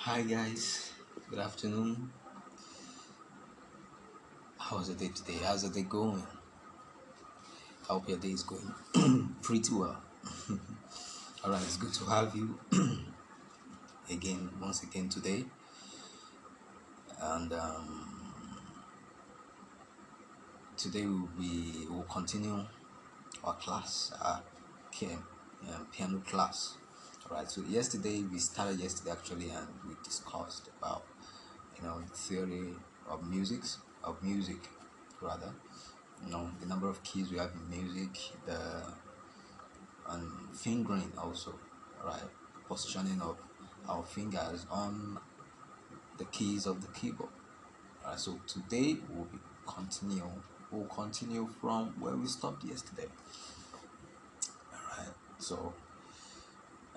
Hi guys, good afternoon. How's the day today? How's the day going? I hope your day is going pretty well. Alright, it's good to have you once again today. And today we'll continue our class, piano class. Alright, so we started yesterday actually, and we discussed about the theory of music rather. The number of keys we have in music, the and fingering also, right? Positioning of our fingers on the keys of the keyboard. Alright, so today we'll continue from where we stopped yesterday. Alright, so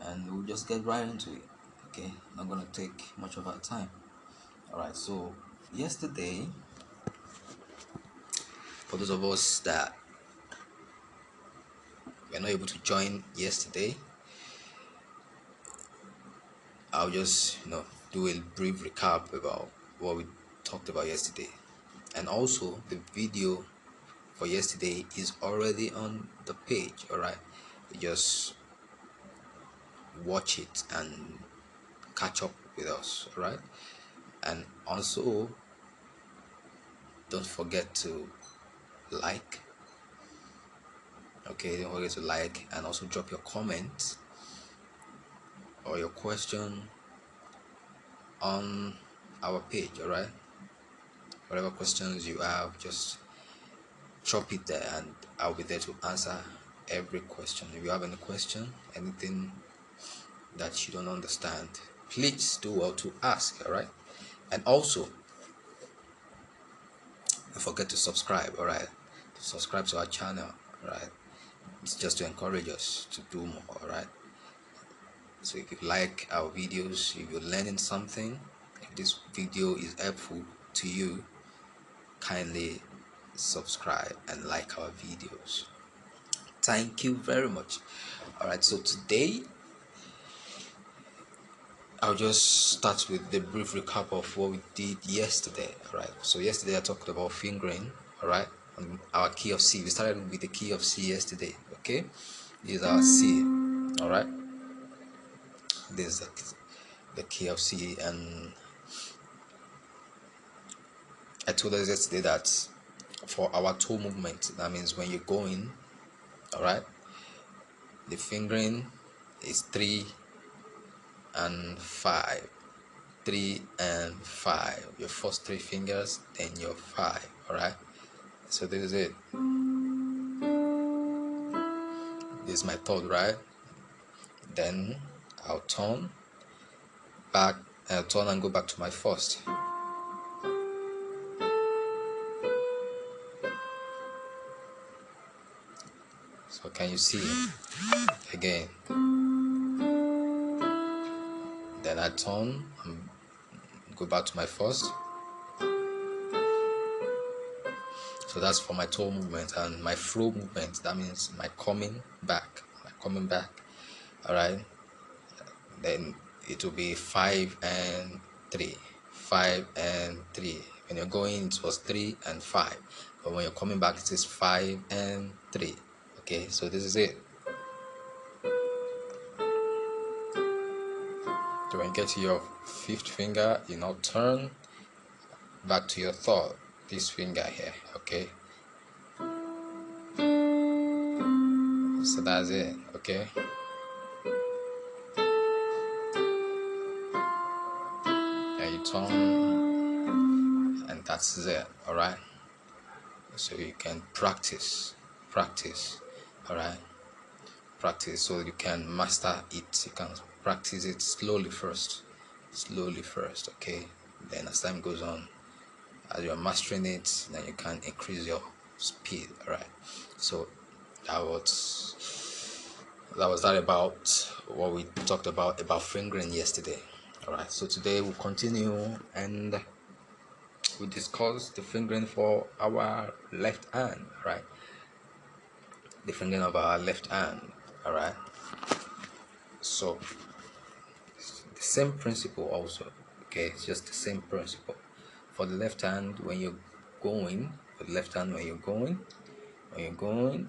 and we'll just get right into it. Okay, not gonna take much of our time. Alright, so yesterday, for those of us that were not able to join yesterday, I'll just do a brief recap about what we talked about yesterday. And also the video for yesterday is already on the page. All right, you just watch it and catch up with us. All right, and also don't forget to like. Okay, don't forget to like and also drop your comments or your question on our page. All right, whatever questions you have, just drop it there and I'll be there to answer every question. If you have any question, anything that you don't understand, please do well to ask. All right, and also don't forget to subscribe. All right, subscribe to our channel. All right, it's just to encourage us to do more. All right, so if you like our videos, if you're learning something, if this video is helpful to you, kindly subscribe and like our videos. Thank you very much. All right, so today I'll just start with the brief recap of what we did yesterday. All right, so yesterday I talked about fingering. All right, on our key of C. We started with the key of C yesterday. Okay, this is our C. All right, this is the key of C, and I told us yesterday that for our toe movement, that means when you're going, all right, the fingering is 3 and 5. 3 and 5, your first three fingers, then your 5. All right, so this is it. This is my third, right? Then I'll turn back, I'll turn and go back to my first. So can you see again? Then I turn and go back to my first. So that's for my toe movement, and my flow movement, that means my coming back. All right, then it will be 5 and 3, 5 and 3. When you're going, it was 3 and 5, but when you're coming back, it is 5 and 3. Okay, so this is it. So when you get to your fifth finger, you now turn back to your third, this finger here. Okay, so that's it. Okay, and you turn, and that's it. All right, so you can practice. All right, practice so you can master it. You can practice it slowly first. Okay, then as time goes on, as you're mastering it, then you can increase your speed. All right, so that was that about what we talked about fingering yesterday. All right, so today we'll continue and we discuss the fingering for our left hand. Right, the fingering of our left hand. All right, so Same principle also. Okay, it's just the same principle. For the left hand, when you're going,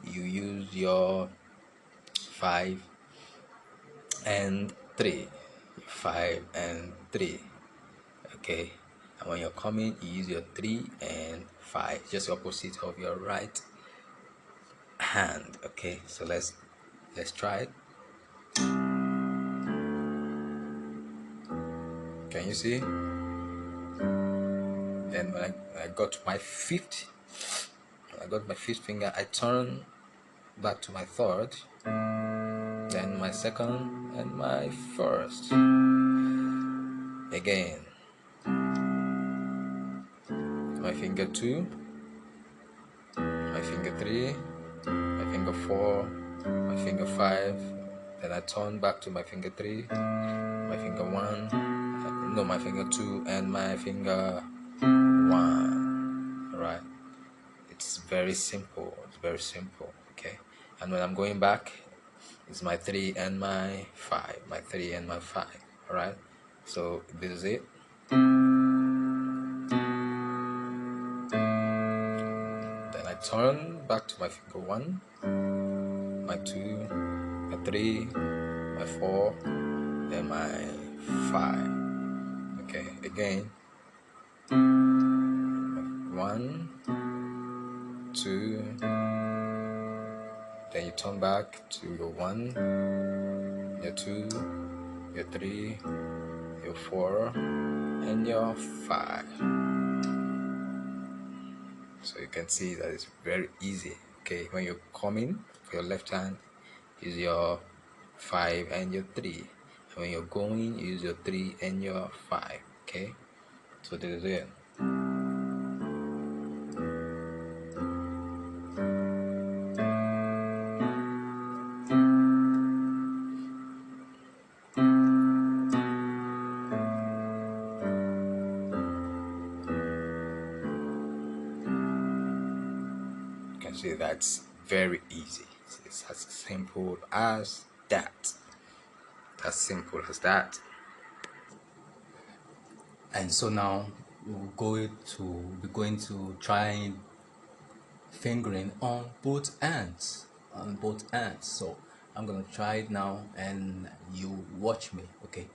you use your 5 and 3, 5 and 3. Okay, and when you're coming, you use your 3 and 5, just opposite of your right hand. Okay, so let's try it. Can you see? Then when I got to my fifth, finger, I turn back to my third, then my second, and my first. Again, my finger 2, my finger 3, my finger 4, my finger 5. Then I turn back to my finger 3, my finger 1, no, my finger 2, and my finger 1. Alright, it's very simple. Okay, and when I'm going back, it's my 3 and my 5, alright, so this is it. Then I turn back to my finger 1, my 2, my 3, my 4, and my 5. Okay, again, 1, 2, then you turn back to your 1, your 2, your 3, your 4, and your 5. So you can see that it's very easy. Okay, when you're coming for your left hand, use your 5 and your 3, and when you're going, use your 3 and your 5. Okay, so this is it. You can see that's very easy. It's as simple as that. As simple as that. And so now we're going to try fingering on both ends. So I'm gonna try it now, and you watch me. Okay,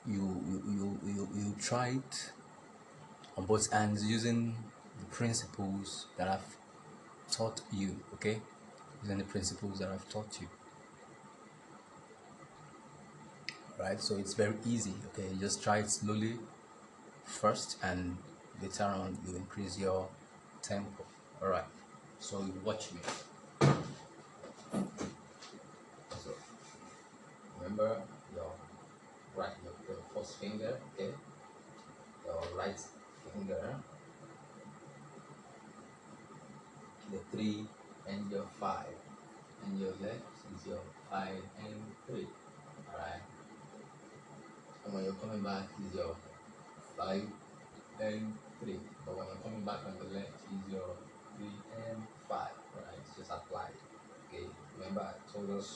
you try it on both ends using the principles that I've taught you. Okay, using the principles that I've taught you. Right, so it's very easy. Okay, you just try it slowly first, and later on you increase your tempo. All right, so you watch me. So remember your your first finger. Okay, your right finger, the 3 and your 5, and your left is your 5 and 3. All right, and when you're coming back is your 5 and 3, but when you're coming back on the left is your 3 and 5. All right, it's just applied. Okay, remember I told us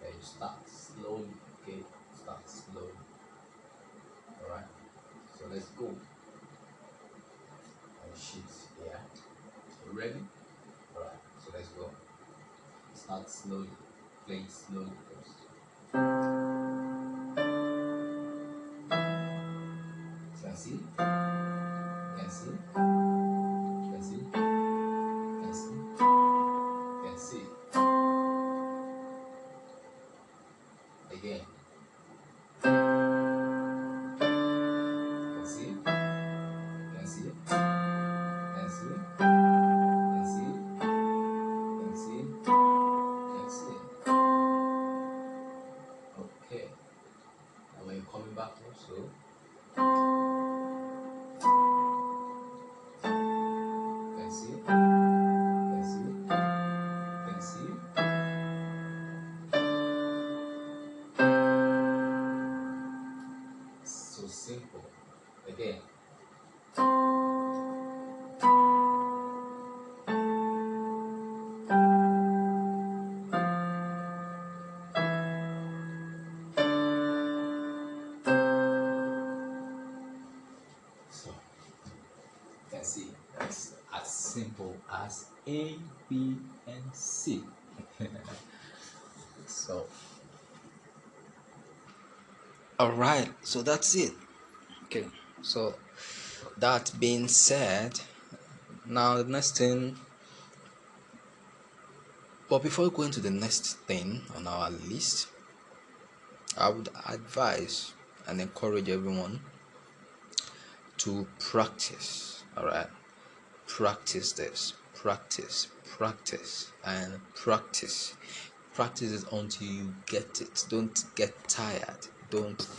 that you start slowly. Okay, start slowly. All right, so let's go. And sheets, yeah. Ready? All right, so let's go. Start slowly. Play slowly first. Can see? Can see? Can see? Can see? Can see? Again. Can see? Can see? Can see? Can see? Can see? Can see? Okay. And when you're coming back also, can see? Can see? Can see? So simple. Again. simple as A, B, and C. So, all right, so that's it. Okay, so that being said, now the next thing, but before going to the next thing on our list, I would advise and encourage everyone to practice. All right, practice this, practice, and practice. Practice it until you get it. Don't get tired. Don't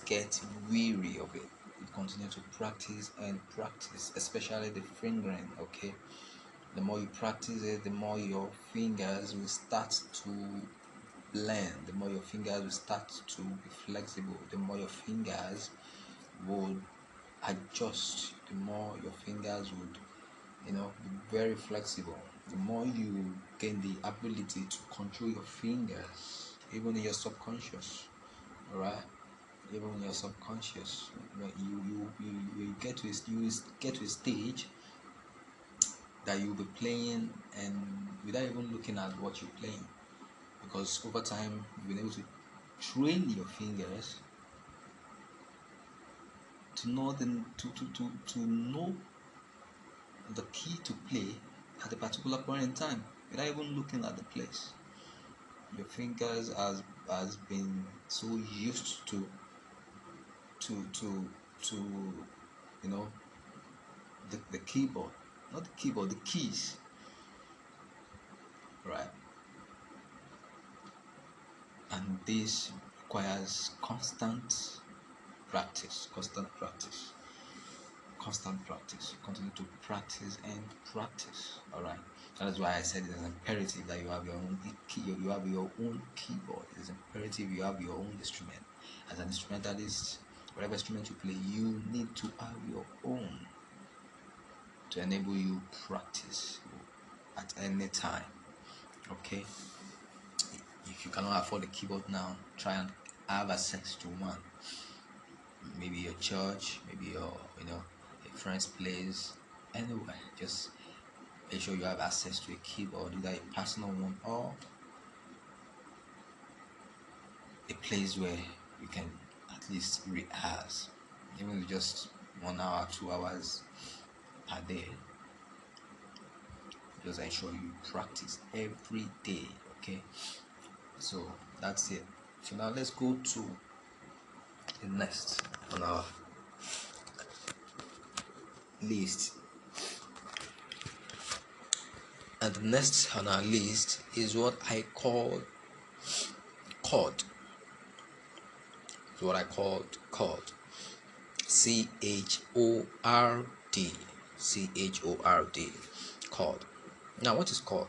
get weary of it. You continue to practice and practice, especially the fingering. Okay, the more you practice it, the more your fingers will start to blend, the more your fingers will start to be flexible, the more your fingers would adjust, the more your fingers would, be very flexible. The more you gain the ability to control your fingers, even in your subconscious, all right? Even in your subconscious, when you get to a stage that you'll be playing and without even looking at what you're playing, because over time you've been able to train your fingers to know to know the key to play at a particular point in time without even looking at the place. Your fingers has been so used to to to you know the keyboard, not the keyboard, the keys, right? And this requires constant practice, continue to practice and practice. All right, that is why I said it is imperative that you have your own key, you have your own keyboard. It is imperative you have your own instrument. As an instrumentalist, whatever instrument you play, you need to have your own to enable you practice at any time. Okay, if you cannot afford a keyboard now, try and have access to one. Maybe your church, maybe a friend's place, anywhere. Just make sure you have access to a keyboard, either a personal one or a place where you can at least rehearse, even if just 1 hour, 2 hours per day. Just ensure you practice every day. Okay, so that's it. So now let's go to the next on our list. And the next on our list is what I call chord. It's what I called chord. CHORD. CHORD. Chord. Now, what is chord?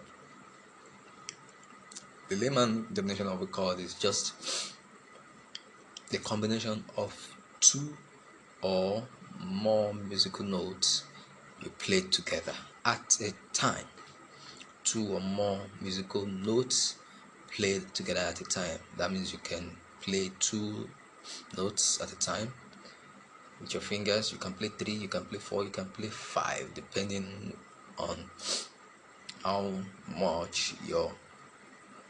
The layman definition of a chord is just the combination of two or more musical notes you play together at a time. Two or more musical notes played together at a time. That means you can play two notes at a time with your fingers. You can play 3, you can play 4, you can play 5, depending on how much your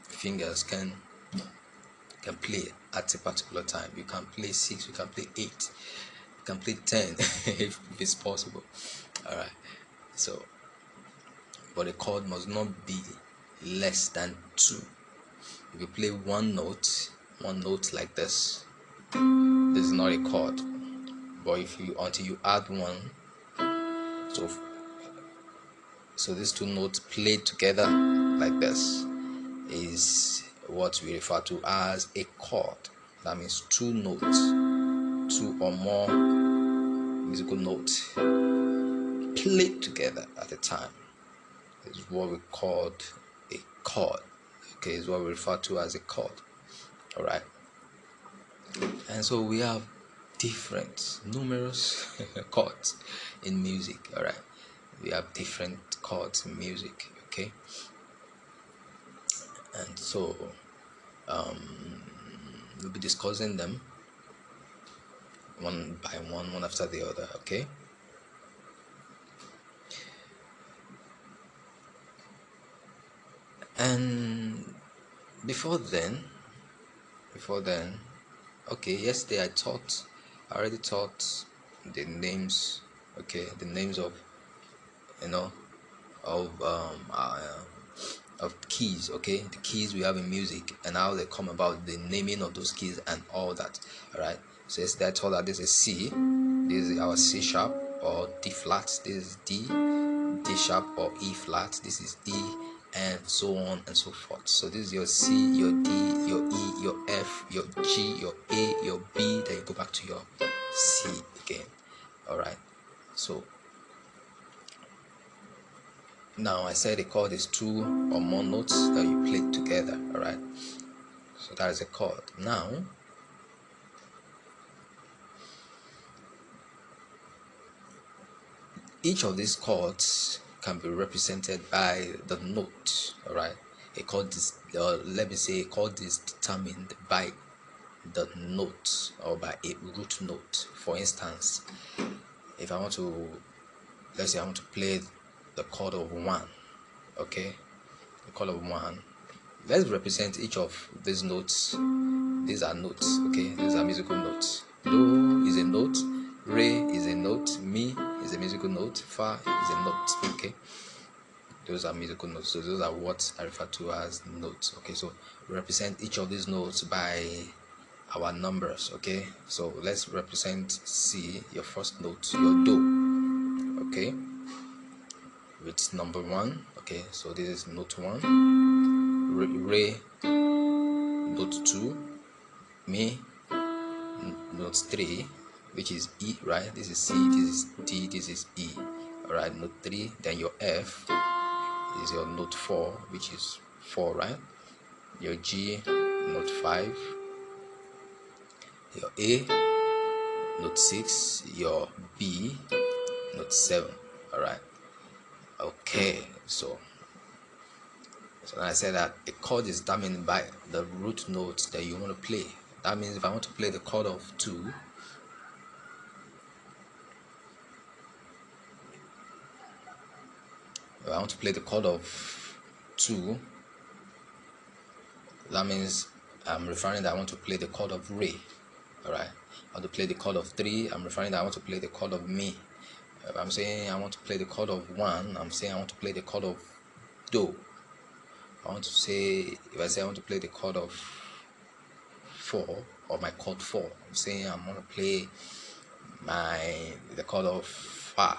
fingers can play at a particular time. You can play 6, you can play 8, you can play 10 if it's possible. All right. So, but a chord must not be less than 2. If you play one note like this is not a chord. But if you until you add one, so these two notes played together like this is what we refer to as a chord. That means two notes, two or more musical notes played together at a time is what we call a chord. Okay, is what we refer to as a chord. All right. And so we have different, numerous chords in music. All right, we have different chords in music. Okay, and so we'll be discussing them one by one after the other. Okay, And before then, okay, yesterday I already taught the names, okay, the names of, you know, of keys, okay, the keys we have in music and how they come about, the naming of those keys and all that. All right, so yesterday I told that this is C, this is our C sharp or D flat, this is D sharp or E flat, this is E, and so on and so forth. So this is your C, your D, your E, your F, your G, your A, your B, then you go back to your C again. All right, so now I said a chord is two or more notes that you play together. All right, so that is a chord. Now each of these chords can be represented by the note. All right, a chord is, let me say, a chord is determined by the note or by a root note. For instance, if I want to, let's say I want to play the chord of 1, okay, the chord of 1, let's represent each of these notes. These are notes, okay, these are musical notes. Do is a note, re is a note, mi is a musical note, fa is a note, okay. Those are musical notes, so those are what I refer to as notes, okay. So represent each of these notes by our numbers, okay. So let's represent C, your first note, your do, okay, with number 1, okay. So this is note 1, re note 2, mi note 3, which is E, right? This is C, this is D, this is E. All right, note 3. Then your F is your note 4, which is 4, right? Your G, note 5. Your A, note 6. Your B, note 7. All right. Okay, so I said that a chord is determined by the root notes that you want to play. That means if I want to play the chord of 2, if I want to play the chord of 2, that means I'm referring that I want to play the chord of re. All right, I want to play the chord of 3, I'm referring that I want to play the chord of mi. If I'm saying I want to play the chord of 1, I'm saying I want to play the chord of do. I want to say, if I say I want to play the chord of 4 or my chord 4, I'm saying I'm going to play the chord of fa.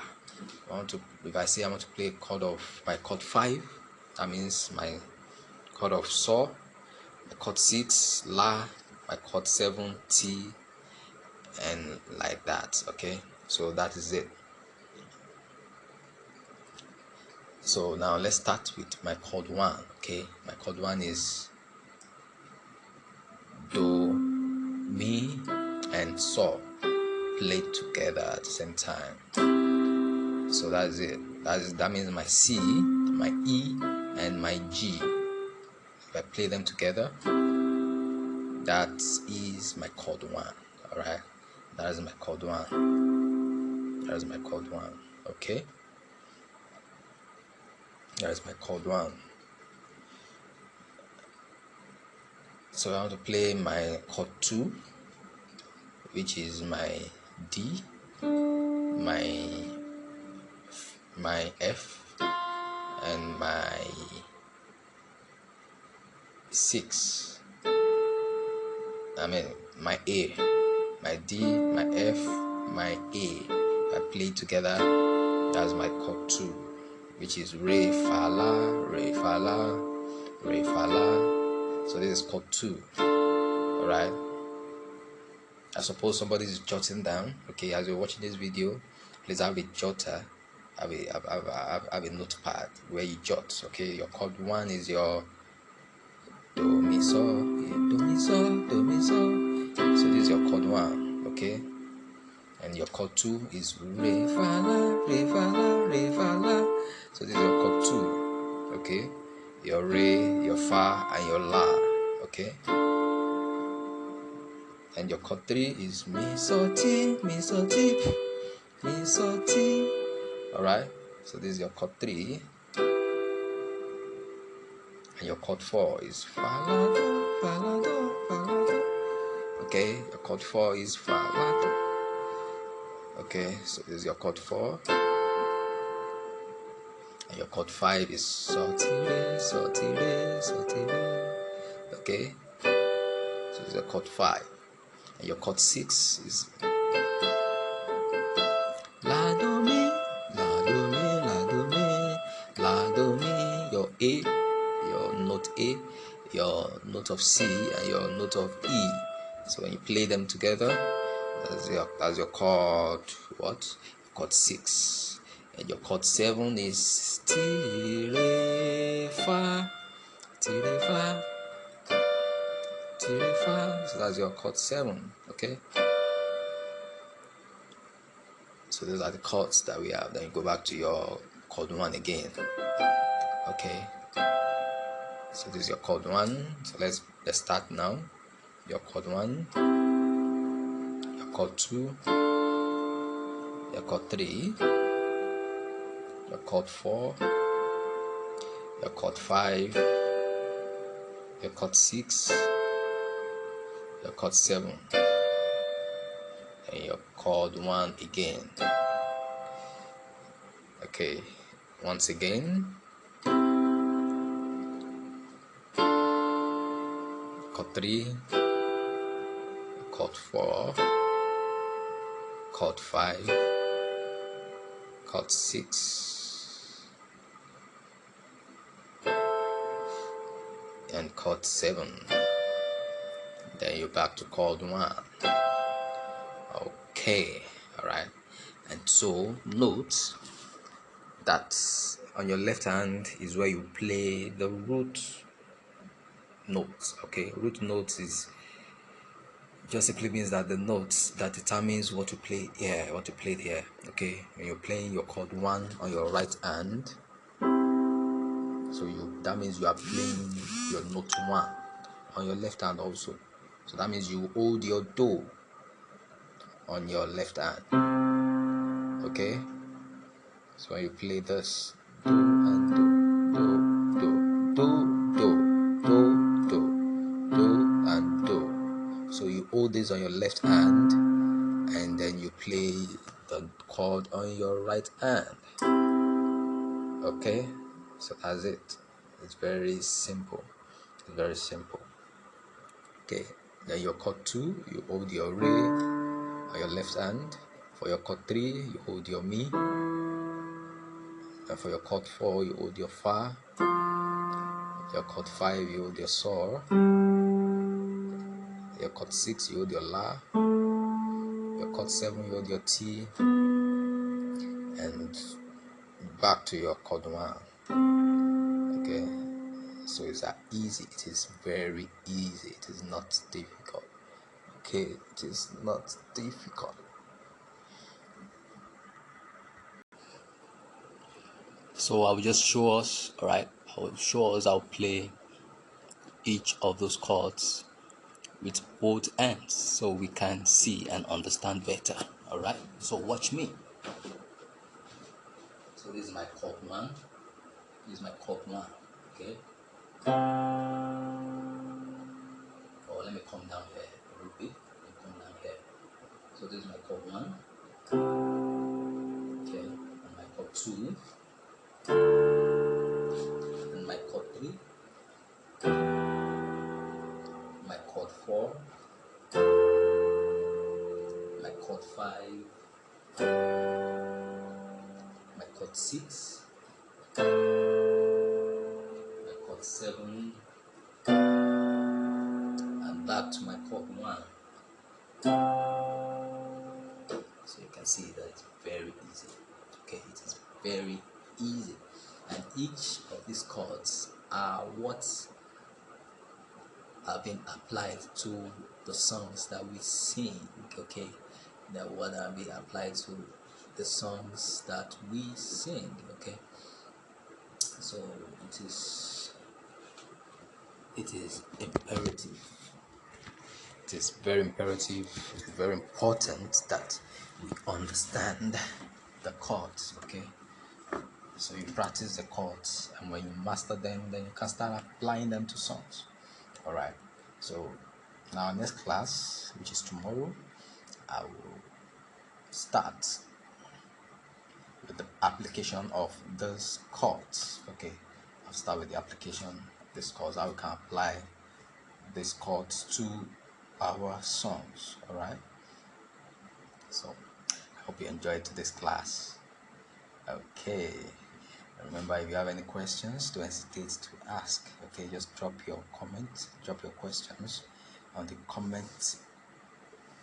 If I say I want to play chord of my chord 5, that means my chord of saw, my chord 6 la, my chord 7 T, and like that, okay. So that is it. So now let's start with my chord 1, okay. My chord 1 is do, mi, and saw played together at the same time. So that's it. That means my C, my E, and my G, if I play them together, that is my chord 1. All right, that is my chord 1. That is my chord 1. Okay, that is my chord 1. So I want to play my chord 2, which is my D, my F, and my 6. I mean my A, my D, my F, my A. I play together. That's my chord 2, which is re fa la, re fa la, re fa la. So this is chord 2. All right. I suppose somebody is jotting down. Okay, as you're watching this video, please have a jotter, have a notepad where you jot. Okay, your chord 1 is your do mi so, do mi so, do mi so. So this is your chord 1. Okay, and your chord 2 is re fa la, re fa la, re fa la. So this is your chord 2. Okay, your re, your fa, and your la. Okay. And your chord 3 is mi so ti, mi so ti, mi so ti. All right. So this is your chord 3. and your chord 4 is fa la do, fa la do, fa la do. Okay, your chord 4 is fa la do. Okay, so this is your chord 4, and your chord 5 is so ti re, so ti re, so ti re. Okay, so this is your chord 5, and your chord 6 is la do mi, la do mi, la do mi, la do mi. Your A, your note A, your note of C, and your note of E. So when you play them together, that's your chord what? Chord 6. And your chord 7 is ti re fa, ti re fa, ti re fa. So that's your chord 7. Okay. So those are the chords that we have. Then you go back to your chord 1 again. Okay. So this is your chord 1. So let's start now. Your chord 1, your chord 2, your chord 3, your chord 4, your chord 5, your chord 6, your chord 7, and your chord 1 again. Okay, once again, chord 3, chord 4, chord 5, chord 6, and chord 7. Then you're back to chord 1. Okay, alright. And so note that on your left hand is where you play the root notes. Okay, root notes is just simply means that the notes that determines what to play here, what to play here. Okay, when you're playing your chord 1 on your right hand, so that means you are playing your note 1 on your left hand also. So that means you hold your do on your left hand. Okay, so when you play this, do and do and do. So you hold this on your left hand, and then you play the chord on your right hand. Okay, so that's it. It's very simple. It's very simple. Okay, then your chord 2, you hold your re on your left hand. For your chord 3, you hold your mi. And for your chord 4, you hold your fa. Your chord 5, you hold your sol. Your chord 6, you hold your la. Your chord 7, you hold your ti. And back to your chord 1. Okay, so it's easy. It is very easy. It is not difficult. Okay, it is not difficult. So I will just show us, alright. I will show us how to play each of those chords with both ends so we can see and understand better. Alright, so watch me. So this is my chord 1. This is my chord 1. Okay. Oh, let me come down here a little bit. Let me come down here. So this is my chord 1. Okay, and my chord 2. And my chord 3. My chord 4. My chord 5. My chord 6. My chord 7. And back to my chord 1. So you can see that it's very easy. Okay, it is very easy. And each of these chords are what have been applied to the songs that we sing. Okay, that what have been applied to the songs that we sing. Okay, so it is imperative. It is very imperative. It is very important that we understand the chords. Okay, So you practice the chords, and when you master them, then you can start applying them to songs. All right. So now next class, which is tomorrow, I will start with the application of these chords. Okay, I'll start with the application of these chords. How we can apply these chords to our songs. All right. So I hope you enjoyed today's class. Okay. Remember, if you have any questions, don't hesitate to ask. Okay, just drop your comments, drop your questions on the comment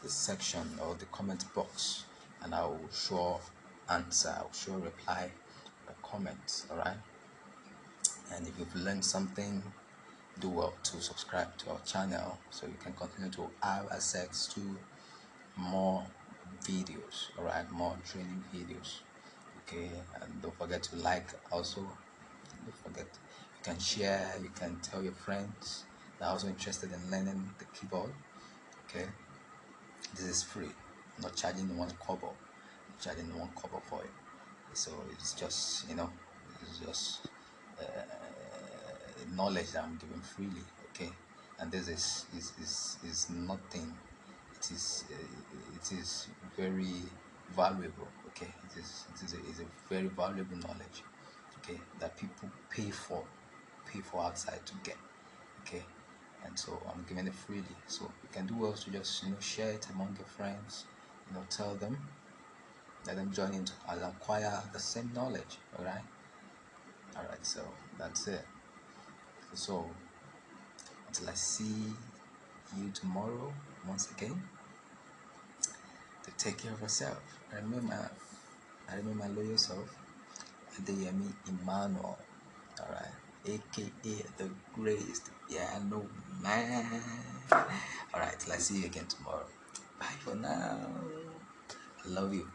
section or the comment box, and I will sure answer, I will sure reply your comments. All right. And if you've learned something, do well to subscribe to our channel so you can continue to have access to more videos. All right, more training videos. Okay, and don't forget to like also. Don't forget, you can share, you can tell your friends that are also interested in learning the keyboard. Okay, this is free. I'm not charging one kobo. I'm charging one kobo for it. So it's just, it's just knowledge that I'm giving freely. Okay, and this is nothing. It is very valuable. Okay, it is a very valuable knowledge. Okay, that people pay for outside to get. Okay, and so I'm giving it freely. So you can do well to just share it among your friends. Tell them, let them join into and acquire the same knowledge. All right. So that's it. So until I see you tomorrow, once again, to take care of yourself. I remember loyal self, Adeyemi Emmanuel. All right, aka the greatest piano man. All right, till I see you again tomorrow. Bye for now. I love you.